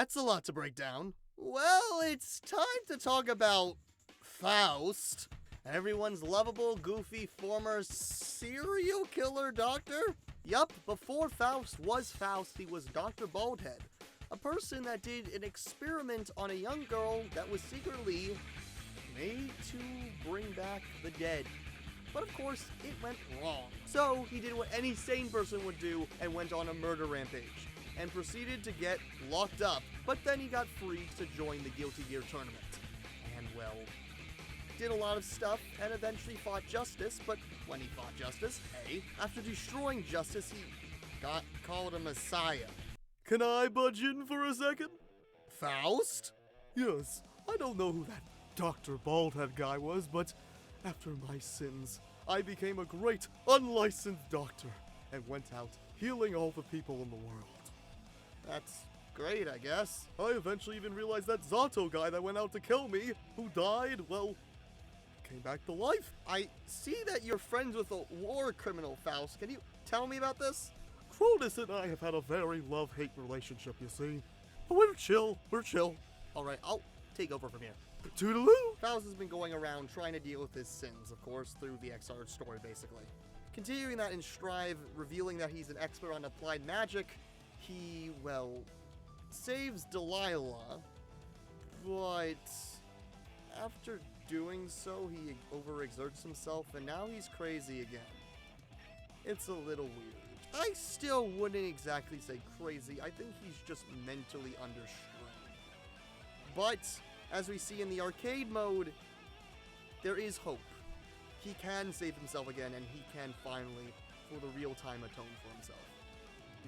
that's a lot to break down. Well, it's time to talk about Faust, everyone's lovable, goofy, former serial killer doctor. Yup, before Faust was Faust, he was Dr. Baldhead, a person that did an experiment on a young girl that was secretly made to bring back the dead. But of course, it went wrong. So he did what any sane person would do and went on a murder rampage, and proceeded to get locked up, but then he got free to join the Guilty Gear tournament. And well, did a lot of stuff and eventually fought Justice, but when he fought Justice, after destroying Justice, he got called a messiah. Can I budge in for a second? Faust? Yes, I don't know who that Dr. Baldhead guy was, but after my sins, I became a great, unlicensed doctor and went out healing all the people in the world. That's great, I guess. I eventually even realized that Zato guy that went out to kill me, who died, well, came back to life. I see that you're friends with a war criminal, Faust. Can you tell me about this? Cronus and I have had a very love-hate relationship, you see. But we're chill. Alright, I'll take over from here. Toodaloo! Faust has been going around trying to deal with his sins, of course, through the XR story, basically. Continuing that in Strive, revealing that he's an expert on applied magic, he, well, saves Delilah, but after doing so, he overexerts himself, and now he's crazy again. It's a little weird. I still wouldn't exactly say crazy. I think he's just mentally under strain. But as we see in the arcade mode, there is hope. He can save himself again, and he can finally, for the real time, atone for himself.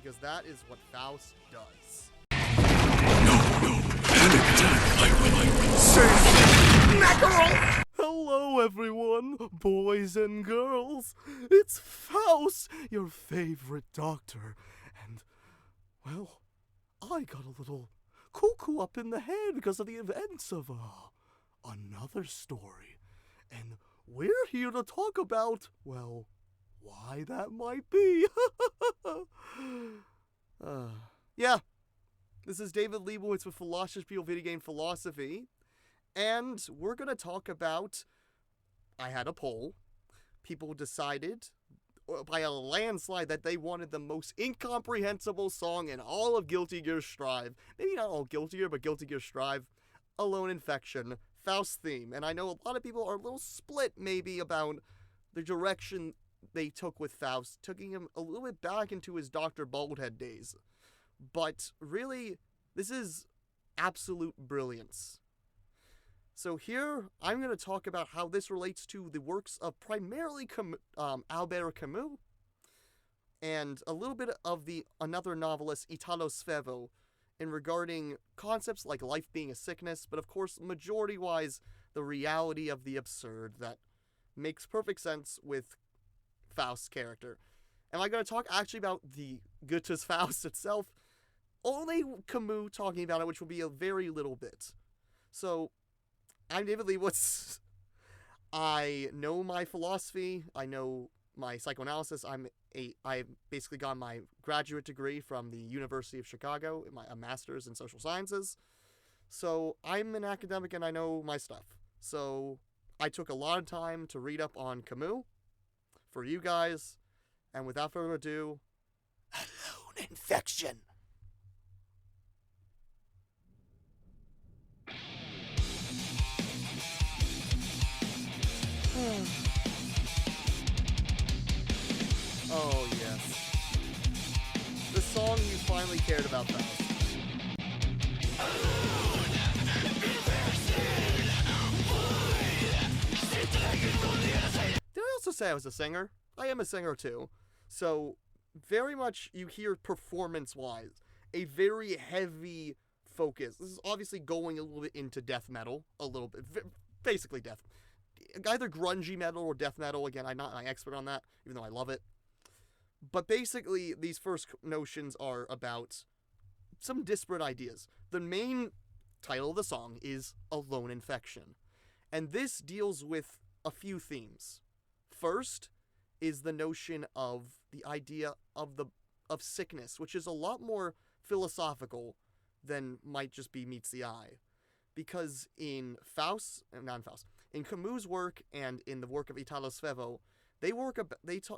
Because that is what Faust does. Hello everyone, boys and girls. It's Faust, your favorite doctor. And, well, I got a little cuckoo up in the head because of the events of another story. And we're here to talk about, well, why that might be. Yeah, this is David Leibowitz with Philosophy of Video Game Philosophy, and we're going to talk about, I had a poll, people decided by a landslide that they wanted the most incomprehensible song in all of Guilty Gear Strive. Maybe not all Guilty Gear, but Guilty Gear Strive. Alone Infection, Faust theme. And I know a lot of people are a little split maybe about the direction they took with Faust, taking him a little bit back into his Dr. Baldhead days. But really, this is absolute brilliance. So here, I'm going to talk about how this relates to the works of primarily Albert Camus, and a little bit of another novelist, Italo Svevo, in regarding concepts like life being a sickness, but of course, majority-wise, the reality of the absurd that makes perfect sense with Faust's character. Am I going to talk actually about the Goethe's Faust itself? Only Camus talking about it, which will be a very little bit. So, I'm David Leibowitz. I know my philosophy. I know my psychoanalysis. I basically got my graduate degree from the University of Chicago, a master's in social sciences. So I'm an academic and I know my stuff. So I took a lot of time to read up on Camus for you guys. And without further ado, Alone Infection. Oh, yes. The song you finally cared about, Faust. Did I also say I was a singer? I am a singer, too. So, very much you hear performance-wise, a very heavy focus. This is obviously going a little bit into death metal, a little bit. Basically death. Either grungy metal or death metal. Again, I'm not an expert on that, even though I love it. But basically, these first notions are about some disparate ideas. The main title of the song is Alone Infection. And this deals with a few themes. First is the notion of the idea of sickness, which is a lot more philosophical than might just be meets the eye. Because in in Camus' work and in the work of Italo Svevo,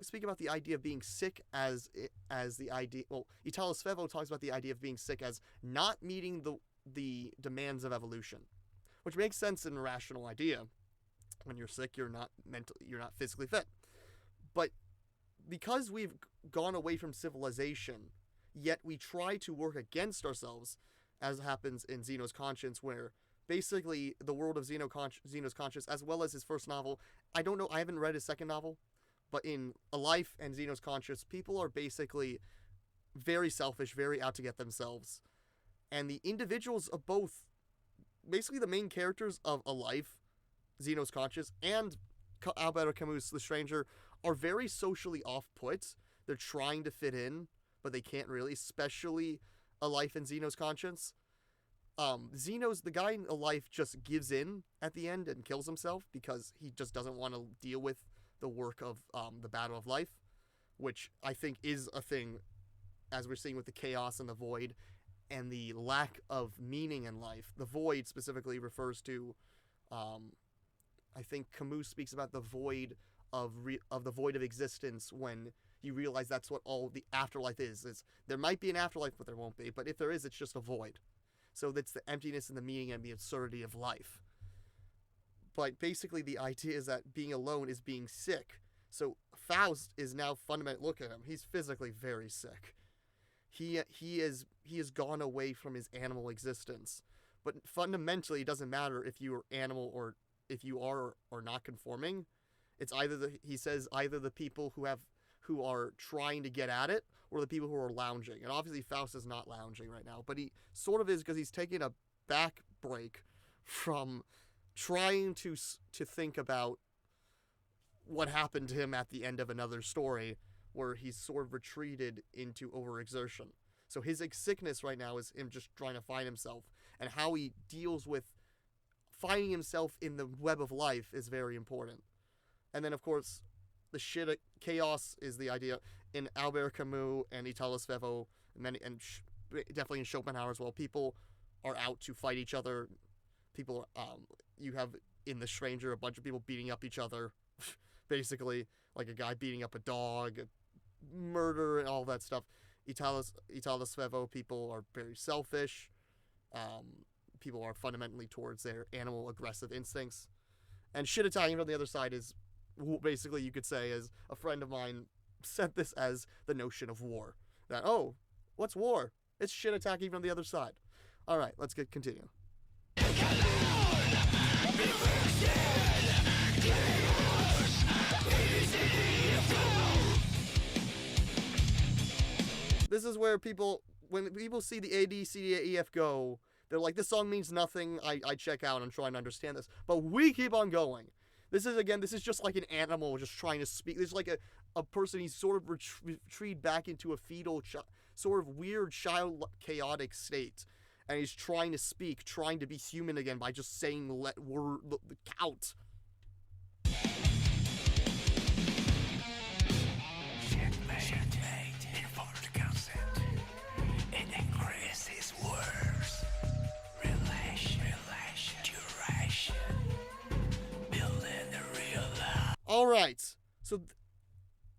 speak about the idea of being sick as the idea. Well, Italo Svevo talks about the idea of being sick as not meeting the demands of evolution, which makes sense in a rational idea. When you're sick, you're not physically fit. But because we've gone away from civilization, yet we try to work against ourselves, as happens in Zeno's Conscience, where basically the world of Zeno's Conscience, as well as his first novel, I don't know, I haven't read his second novel, but in A Life and Zeno's Conscience, people are basically very selfish, very out to get themselves. And the individuals of both, basically the main characters of A Life, Zeno's Conscience, and Albert Camus' The Stranger, are very socially off-put. They're trying to fit in, but they can't really, especially A Life and Zeno's Conscience. The guy in A Life just gives in at the end and kills himself because he just doesn't want to deal with the work of the battle of life, which I think is a thing, as we're seeing with the chaos and the void and the lack of meaning in life. The void specifically refers to, I think Camus speaks about the void of the void of existence, when you realize that's what all the afterlife is there might be an afterlife, but there won't be. But if there is, it's just a void. So that's the emptiness and the meaning and the absurdity of life. But basically the idea is that being alone is being sick. So Faust is now fundamentally, look at him, he's physically very sick. He has gone away from his animal existence. But fundamentally, it doesn't matter if you are animal or if you are or not conforming. It's either the people who are trying to get at it, or the people who are lounging. And obviously Faust is not lounging right now, but he sort of is, because he's taking a back break from trying to think about what happened to him at the end of another story, where he's sort of retreated into overexertion. So his sickness right now is him just trying to find himself, and how he deals with finding himself in the web of life is very important. And then, of course, the chaos is the idea in Albert Camus and Italo Svevo, and definitely in Schopenhauer as well. People are out to fight each other. People, you have in The Stranger a bunch of people beating up each other, basically, like a guy beating up a dog, murder, and all that stuff. Italo Svevo, people are very selfish. People are fundamentally towards their animal aggressive instincts. And shit attacking from the other side is, basically, you could say, as a friend of mine said this as the notion of war. That, oh, what's war? It's shit attacking from the other side. All right, let's continue. This is where when people see the A, D, C, D, E, F go, they're like, this song means nothing, I check out, I'm trying to understand this. But we keep on going. This is just like an animal just trying to speak. This is like a person, he's sort of retreated back into a fetal, sort of weird, child, chaotic state. And he's trying to speak, trying to be human again by just saying the count. Alright, so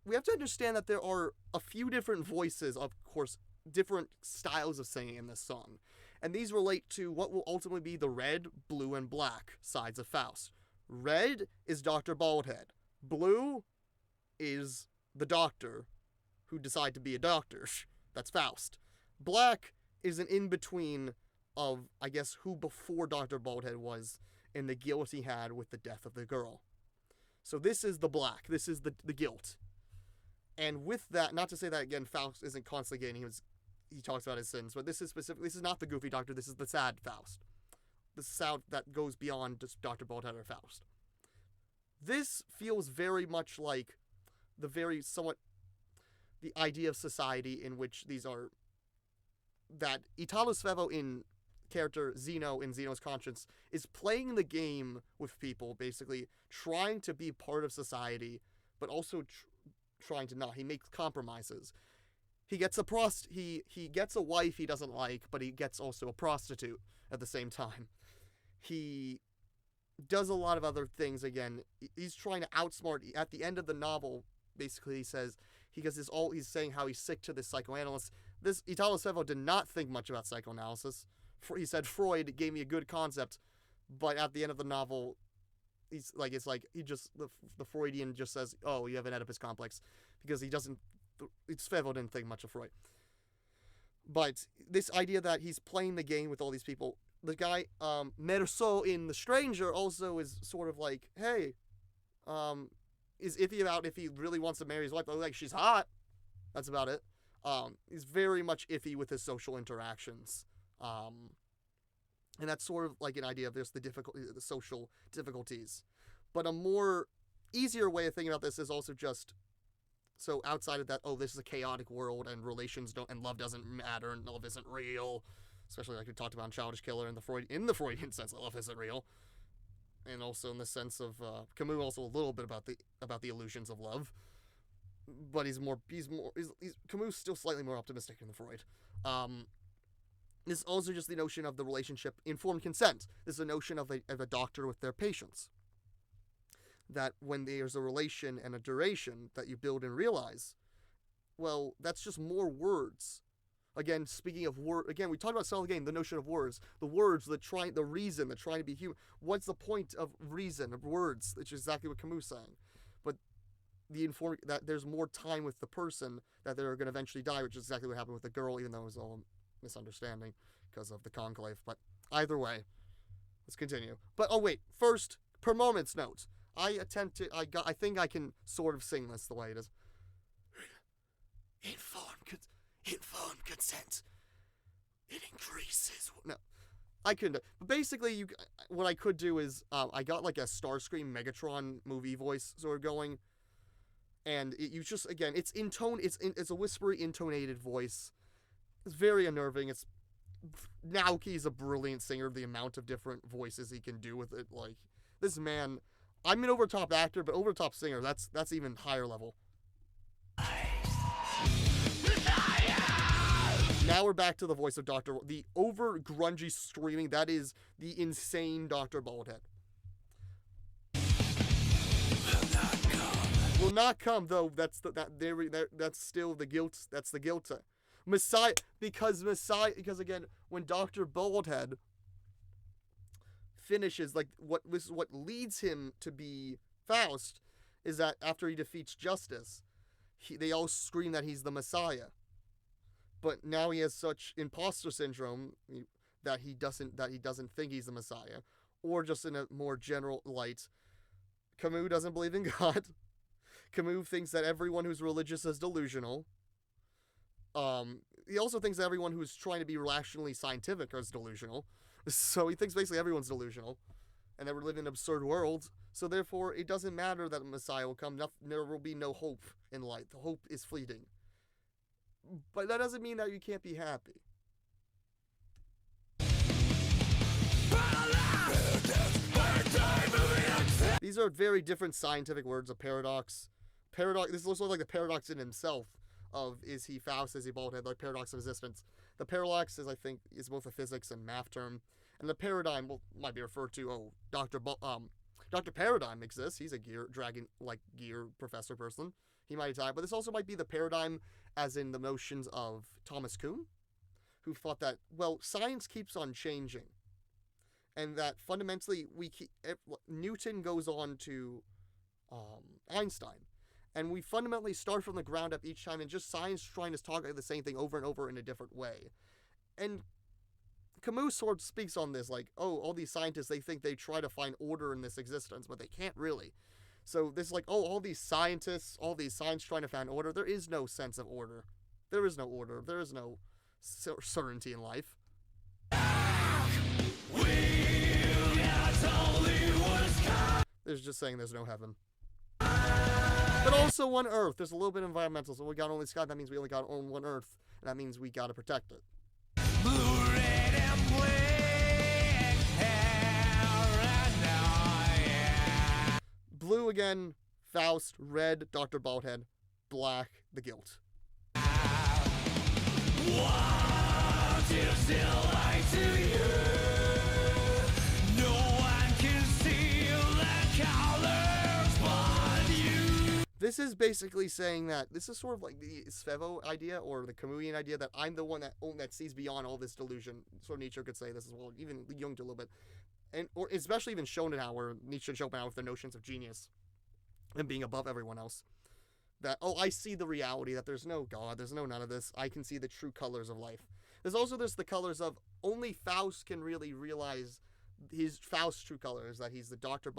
we have to understand that there are a few different voices, of course, different styles of singing in this song. And these relate to what will ultimately be the red, blue, and black sides of Faust. Red is Dr. Baldhead. Blue is the doctor who decided to be a doctor. That's Faust. Black is an in-between of, I guess, who before Dr. Baldhead was and the guilt he had with the death of the girl. So this is the black. This is the guilt. And with that, not to say that, again, Faust isn't constantly getting, he talks about his sins, but this is not the goofy doctor, this is the sad Faust. The sad that goes beyond just Dr. Baldhead or Faust. This feels very much like the idea of society in which that Italo Svevo in character Zeno in Zeno's Conscience is playing the game with people, basically trying to be part of society, but also trying to not. He makes compromises. he gets he gets a wife he doesn't like, but he gets also a prostitute at the same time. He does a lot of other things. Again, he's trying to outsmart. At the end of the novel, basically, he's saying how he's sick to this psychoanalyst. This Italo Svevo did not think much about psychoanalysis. He said Freud gave me a good concept, but at the end of the novel, the Freudian just says, "Oh, you have an Oedipus complex," because Svevo didn't think much of Freud. But this idea that he's playing the game with all these people, the guy Merceau in The Stranger also is sort of like, hey, is iffy about if he really wants to marry his wife. But like, she's hot. That's about it. He's very much iffy with his social interactions. And that's sort of like an idea of the social difficulties. But a more easier way of thinking about this is also just, so outside of that, this is a chaotic world and and love doesn't matter and love isn't real. Especially like we talked about in Childish Killer and in the Freudian sense that love isn't real. And also in the sense of Camus also a little bit about the illusions of love. But Camus still slightly more optimistic than Freud. This is also just the notion of the relationship, informed consent. This is a notion of a doctor with their patients. That when there's a relation and a duration that you build and realize, well, that's just more words. Again, speaking of words, again, we talked about Cell Game, the notion of words. The words, the reason, the trying to be human. What's the point of reason, of words? Which is exactly what Camus is saying. But that there's more time with the person, that they're going to eventually die, which is exactly what happened with the girl, even though it was all misunderstanding because of the conclave. But either way, let's continue. But first, per moment's note. I think I can sort of sing this the way it is. Informed consent. It increases. No, I couldn't. But basically, what I could do is I got like a Starscream Megatron movie voice sort of going, and it's in tone. It's a whispery, intonated voice. It's very unnerving. Naoki's a brilliant singer. The amount of different voices he can do with it, like this man. I'm an over-top actor, but over-top singer, that's even higher level. Now we're back to the voice of the over-grungy screaming, that is the insane Dr. Baldhead. Will not come, though, that's still the guilt, that's the guilt. Messiah, because again, when Dr. Baldhead finishes, what leads him to be Faust is that after he defeats justice, they all scream that he's the Messiah. But now he has such imposter syndrome that he doesn't think he's the Messiah. Or just in a more general light, Camus doesn't believe in God. Camus thinks that everyone who's religious is delusional. He also thinks that everyone who's trying to be rationally scientific is delusional. So he thinks basically everyone's delusional, and that we're living in an absurd world. So therefore, it doesn't matter that the Messiah will come. There will be no hope in life. The hope is fleeting. But that doesn't mean that you can't be happy. These are very different scientific words of paradox. This looks like the paradox in himself of, is he Faust, is he Baldhead, like paradox of existence. The parallax is both a physics and math term. And the paradigm might be referred to, Dr. Paradigm exists. He's a gear professor person. He might die, but this also might be the paradigm as in the notions of Thomas Kuhn, who thought that, science keeps on changing. And that fundamentally Newton goes on to Einstein. And we fundamentally start from the ground up each time, and just science trying to talk about the same thing over and over in a different way. And Camus sort of speaks on this, all these scientists, they think they try to find order in this existence, but they can't really. So this is all these scientists, all these science trying to find order. There is no sense of order. There is no order. There is no certainty in life. There's just saying there's no heaven. But also one Earth. There's a little bit of environmental. So we got only sky. That means we only got one Earth. And that means we got to protect it. Blue, red, and black hair. Blue again, Faust. Red, Dr. Baldhead. Black, the guilt. What is it like to you? No one can see the colors but you. This is basically saying that this is sort of like the Svevo idea or the Camusian idea that I'm the one that sees beyond all this delusion. Sort of Nietzsche could say this as well, even Jung did a little bit, and or especially even Schopenhauer, Nietzsche and Schopenhauer with their notions of genius and being above everyone else. That, oh, I see the reality, that there's no God, there's no none of this. I can see the true colors of life. There's also the colors of only Faust can really realize his Faust's true colors, that he's the Dr.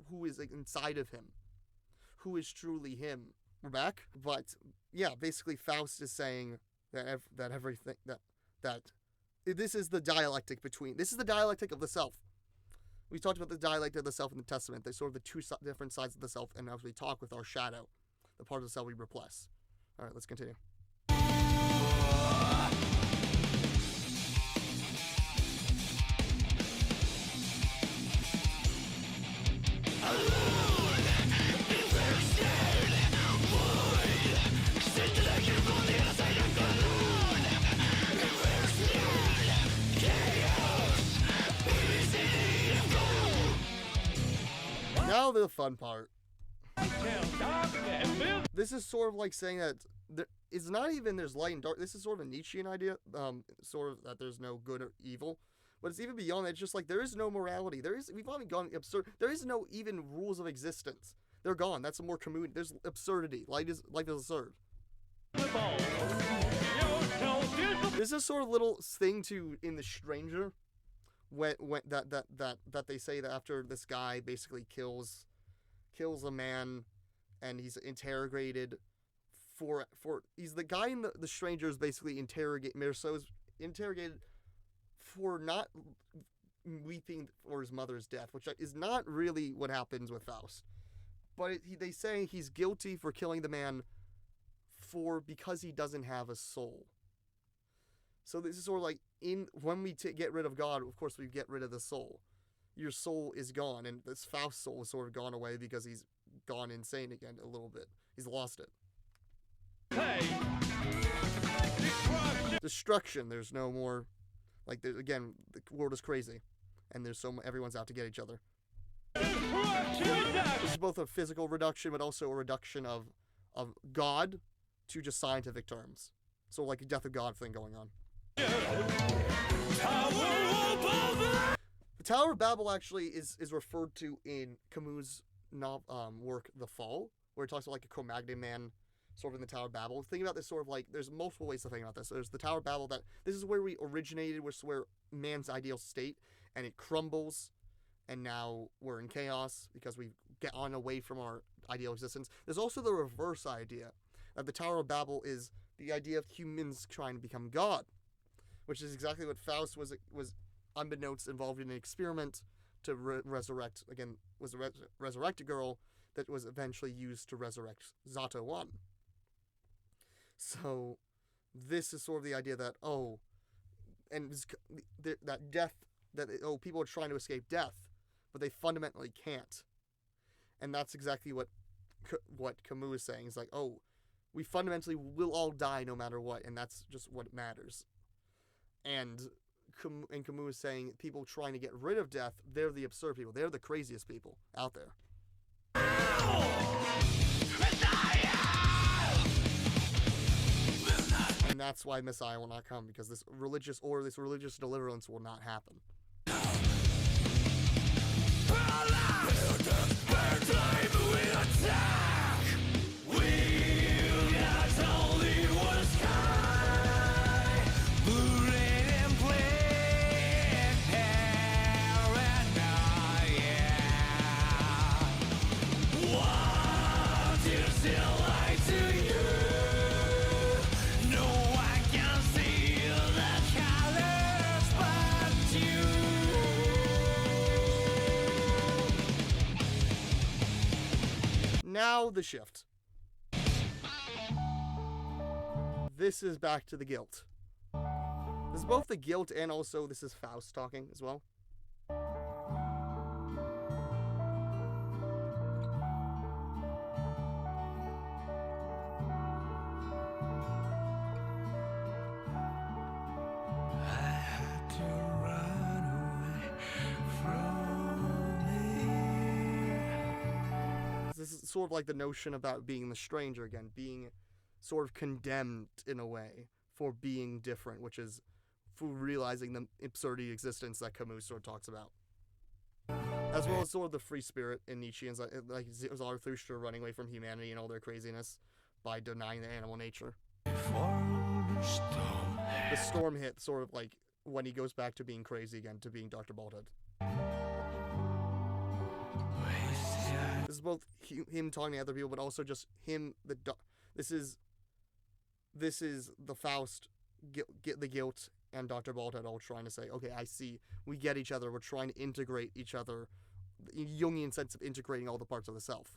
who is inside of him, who is truly him. We're back? But, yeah, basically Faust is saying that everything, that this is the dialectic this is the dialectic of the self. We talked about the dialectic of the self in the Testament. They're sort of the two different sides of the self, and as we talk with our shadow, the part of the self we repress. All right, let's continue. Now the fun part. This is sort of like saying that it's not even there's light and dark. This is sort of a Nietzschean idea, sort of that there's no good or evil. But it's even beyond that. It's just like there is no morality. We've already gone absurd. There is no even rules of existence. They're gone. That's a more community. There's absurdity. Life is absurd. This is sort of little thing in The Stranger, when that they say that after this guy basically kills a man, and he's interrogated for he's the guy in the Stranger is basically Merceau's interrogated for not weeping for his mother's death, which is not really what happens with Faust. But they say he's guilty for killing the man because he doesn't have a soul. So this is sort of like when we get rid of God, of course we get rid of the soul. Your soul is gone, and this Faust soul is sort of gone away because he's gone insane again a little bit. He's lost it. Hey. Destruction. There's no more. Like, again, the world is crazy, and everyone's out to get each other. This is both a physical reduction, but also a reduction of God to just scientific terms. So like a death of God thing going on. The Tower of Babel actually is referred to in Camus' work The Fall, where it talks about like a Cro-Magnon man sort of in the Tower of Babel. Think about this sort of like, there's multiple ways to think about this. There's the Tower of Babel, that this is where we originated, which is where man's ideal state, and it crumbles, and now we're in chaos because we get on away from our ideal existence. There's also the reverse idea, that the Tower of Babel is the idea of humans trying to become God, which is exactly what Faust was unbeknownst involved in an experiment to resurrect, again, was a resurrect a girl that was eventually used to resurrect Zato 1. So this is sort of the idea that, that death, people are trying to escape death, but they fundamentally can't. And that's exactly what Camus is saying. It's like, we fundamentally will all die no matter what, and that's just what matters. And Camus is saying people trying to get rid of death, they're the absurd people. They're the craziest people out there. And that's why Messiah will not come, because this religious deliverance will not happen. Now the shift. This is back to the guilt. This is both the guilt and also this is Faust talking as well. sort of like the notion about being the stranger again, being sort of condemned in a way for being different, which is for realizing the absurdity of existence that Camus sort of talks about. As well as sort of the free spirit in Nietzscheans, like Zarathustra running away from humanity and all their craziness by denying their animal nature. The storm hit, sort of like when he goes back to being crazy again, to being Dr. Baldhead. This is both him talking to other people, but also just him. This is the Faust, get the guilt, and Dr. Baldhead all trying to say, okay, I see, we get each other. We're trying to integrate each other. The Jungian sense of integrating all the parts of the self.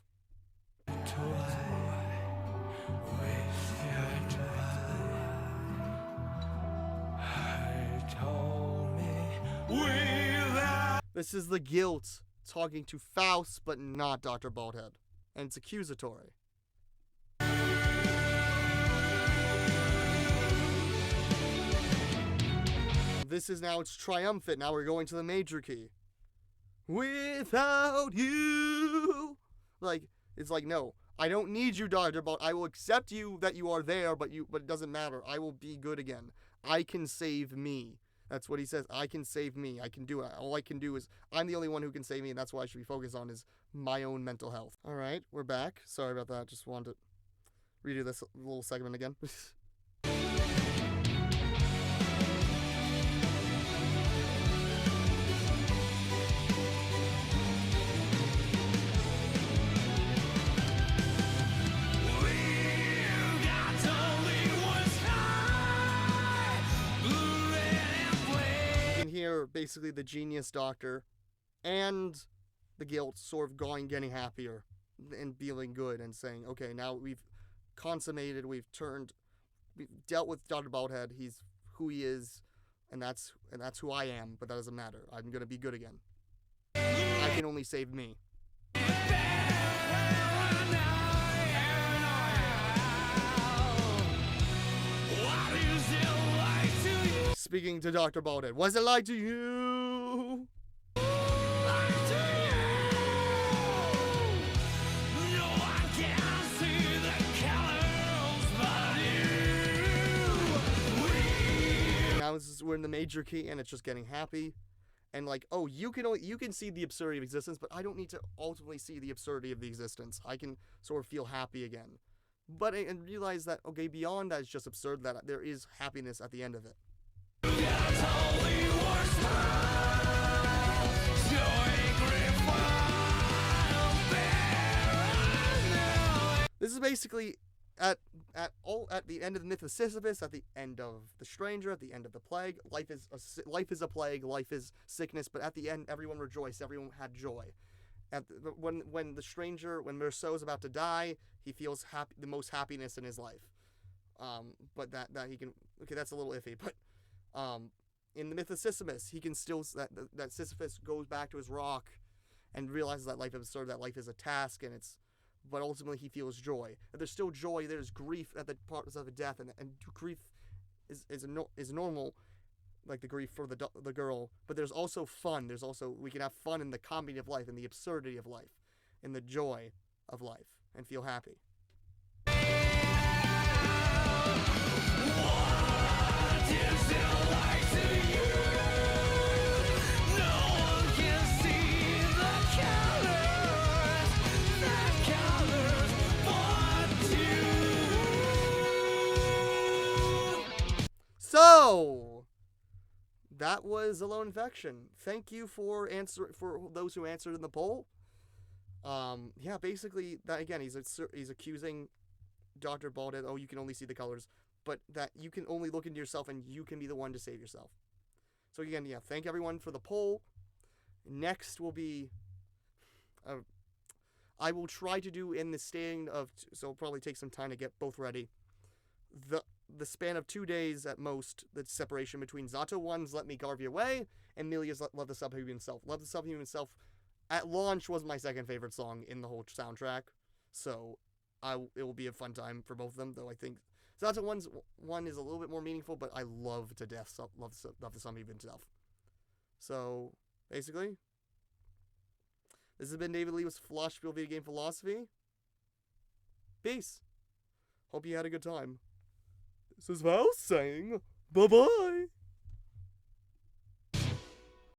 This is the guilt talking to Faust, but not Dr. Baldhead. And it's accusatory. This is now, it's triumphant. Now we're going to the major key. Without you. Like, it's like, no, I don't need you, Dr. Baldhead. I will accept you that you are there, but it doesn't matter. I will be good again. I can save me. That's what he says. I can save me. I can do it. All I can do is, I'm the only one who can save me, and that's what I should be focused on, is my own mental health. All right, we're back. Sorry about that. Just wanted to redo this little segment again. Basically the genius doctor and the guilt sort of getting happier and feeling good and saying, okay, now we've consummated, we've dealt with Dr. Baldhead, he's who he is, and that's who I am, but that doesn't matter. I'm gonna be good again. I can only save me. Speaking to Dr. Baldhead, what's it like to you? Now we're in the major key, and it's just getting happy, and like, oh, you can see the absurdity of existence, but I don't need to ultimately see the absurdity of the existence. I can sort of feel happy again, and realize that, okay, beyond that, it's just absurd, that there is happiness at the end of it. This is basically at the end of the myth of Sisyphus, at the end of the stranger, at the end of the plague. Life is a plague, life is sickness, but at the end, everyone rejoiced, everyone had joy. When Meursault is about to die, he feels the most happiness in his life. But that he can, okay, that's a little iffy, but in the myth of Sisyphus, he can still, that Sisyphus goes back to his rock and realizes that life is absurd, that life is a task, but ultimately he feels joy. If there's still joy, there's grief at the parts of a death, and grief is normal, like the grief for the girl, but there's also fun. We can have fun in the comedy of life, in the absurdity of life, in the joy of life, and feel happy. So, that was Alone Infection. Thank you for those who answered in the poll. Yeah, basically, that again, he's accusing Dr. Baldhead, oh, you can only see the colors, but that you can only look into yourself and you can be the one to save yourself. So again, yeah, thank everyone for the poll. Next will be, I will try to do in the span of, so it'll probably take some time to get both ready, the span of 2 days at most, the separation between Zato 1's Let Me Carve You Away and Milia's Love the Subhuman Self. Love the Subhuman Self at launch was my second favorite song in the whole soundtrack, so it will be a fun time for both of them, though I think Zato 1's one is a little bit more meaningful, but I love to death Love the Subhuman Self. So, basically, this has been David Lee with Philosophy Video Game Philosophy. Peace. Hope you had a good time. This is Faust saying bye-bye.